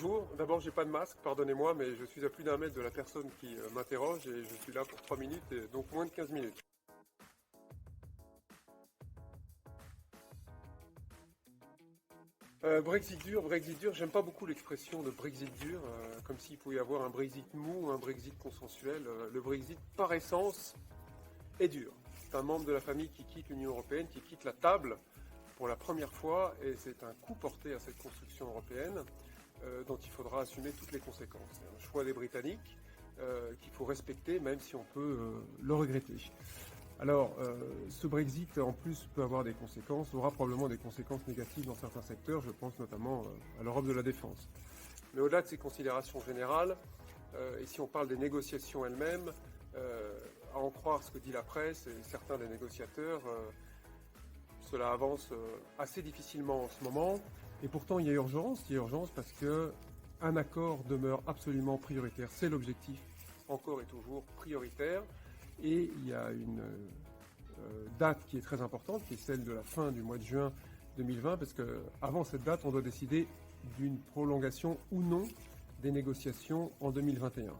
bonjour. D'abord, j'ai pas de masque, pardonnez-moi, mais je suis à plus d'un mètre de la personne qui m'interroge et je suis là pour 3 minutes, et donc moins de 15 minutes. Brexit dur, j'aime pas beaucoup l'expression de Brexit dur, comme s'il pouvait y avoir un Brexit mou ou un Brexit consensuel. Le Brexit, par essence, est dur. C'est un membre de la famille qui quitte l'Union européenne, qui quitte la table pour la première fois, et c'est un coup porté à cette construction européenne dont il faudra assumer toutes les conséquences. C'est un choix des Britanniques qu'il faut respecter, même si on peut le regretter. Alors, ce Brexit, en plus, peut avoir des conséquences, aura probablement des conséquences négatives dans certains secteurs, je pense notamment à l'Europe de la défense. Mais au-delà de ces considérations générales, et si on parle des négociations elles-mêmes, à en croire ce que dit la presse et certains des négociateurs, cela avance assez difficilement en ce moment. Et pourtant, il y a urgence parce que un accord demeure absolument prioritaire. C'est l'objectif, encore et toujours prioritaire. Et il y a une date qui est très importante, qui est celle de la fin du mois de juin 2020, parce que avant cette date, on doit décider d'une prolongation ou non des négociations en 2021.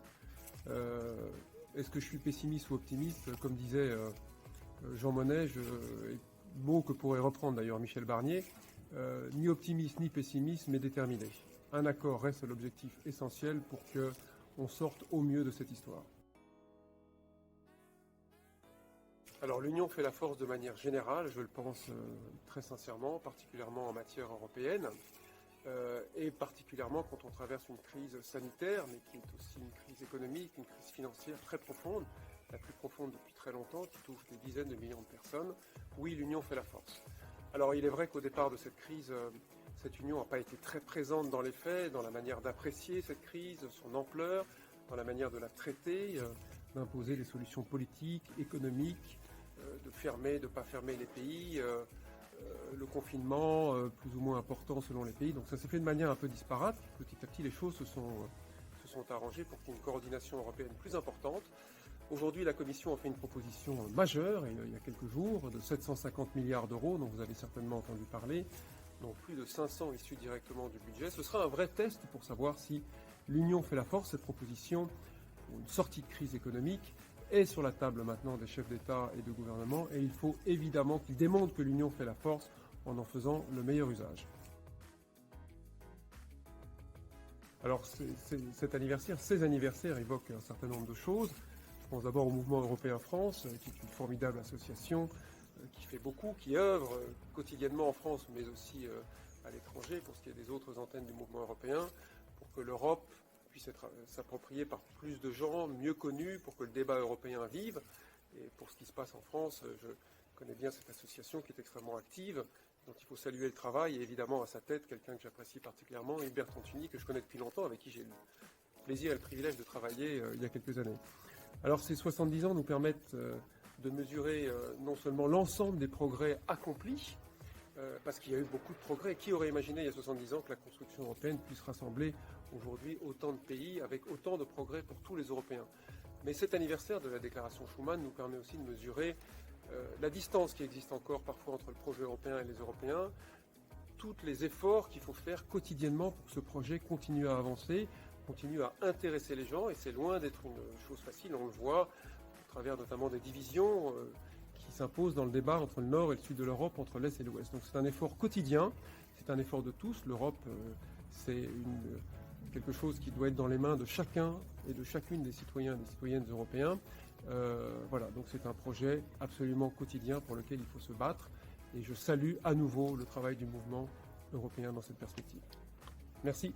Est-ce que je suis pessimiste ou optimiste? Comme disait Jean Monnet, mot que pourrait reprendre d'ailleurs Michel Barnier, ni optimiste ni pessimiste, mais déterminé. Un accord reste l'objectif essentiel pour qu'on sorte au mieux de cette histoire. Alors l'union fait la force de manière générale, je le pense très sincèrement, particulièrement en matière européenne, et particulièrement quand on traverse une crise sanitaire, mais qui est aussi une crise économique, une crise financière très profonde, la plus profonde depuis très longtemps, qui touche des dizaines de millions de personnes. Oui, l'union fait la force. Alors il est vrai qu'au départ de cette crise, cette union n'a pas été très présente dans les faits, dans la manière d'apprécier cette crise, son ampleur, dans la manière de la traiter, d'imposer des solutions politiques, économiques, de fermer, de ne pas fermer les pays, le confinement plus ou moins important selon les pays. Donc ça s'est fait de manière un peu disparate. Petit à petit, les choses se sont arrangées pour qu'il y ait une coordination européenne plus importante. Aujourd'hui, la Commission a fait une proposition majeure, il y a quelques jours, de 750 milliards d'euros, dont vous avez certainement entendu parler, dont plus de 500 issus directement du budget. Ce sera un vrai test pour savoir si l'Union fait la force. Cette proposition, pour une sortie de crise économique, est sur la table maintenant des chefs d'État et de gouvernement, et il faut évidemment qu'ils démontrent que l'Union fait la force en faisant le meilleur usage. Alors ces anniversaires évoquent un certain nombre de choses. Je pense d'abord au Mouvement Européen France, qui est une formidable association qui fait beaucoup, qui œuvre quotidiennement en France, mais aussi à l'étranger, pour ce qui est des autres antennes du Mouvement Européen, pour que l'Europe puisse être s'appropriée par plus de gens, mieux connus, pour que le débat européen vive. Et pour ce qui se passe en France, je connais bien cette association qui est extrêmement active, dont il faut saluer le travail, et évidemment à sa tête, quelqu'un que j'apprécie particulièrement, Hubert Antony, que je connais depuis longtemps, avec qui j'ai eu le plaisir et le privilège de travailler il y a quelques années. Alors ces 70 ans nous permettent de mesurer non seulement l'ensemble des progrès accomplis, parce qu'il y a eu beaucoup de progrès. Qui aurait imaginé il y a 70 ans que la construction européenne puisse rassembler aujourd'hui autant de pays avec autant de progrès pour tous les Européens? Mais cet anniversaire de la déclaration Schuman nous permet aussi de mesurer la distance qui existe encore parfois entre le projet européen et les Européens, tous les efforts qu'il faut faire quotidiennement pour que ce projet continue à avancer, continue à intéresser les gens, et c'est loin d'être une chose facile, on le voit à travers notamment des divisions qui s'imposent dans le débat entre le nord et le sud de l'Europe, entre l'est et l'ouest. Donc c'est un effort quotidien, c'est un effort de tous. L'Europe, c'est quelque chose qui doit être dans les mains de chacun et de chacune des citoyens et des citoyennes européens. Voilà, donc c'est un projet absolument quotidien pour lequel il faut se battre, et je salue à nouveau le travail du mouvement européen dans cette perspective. Merci.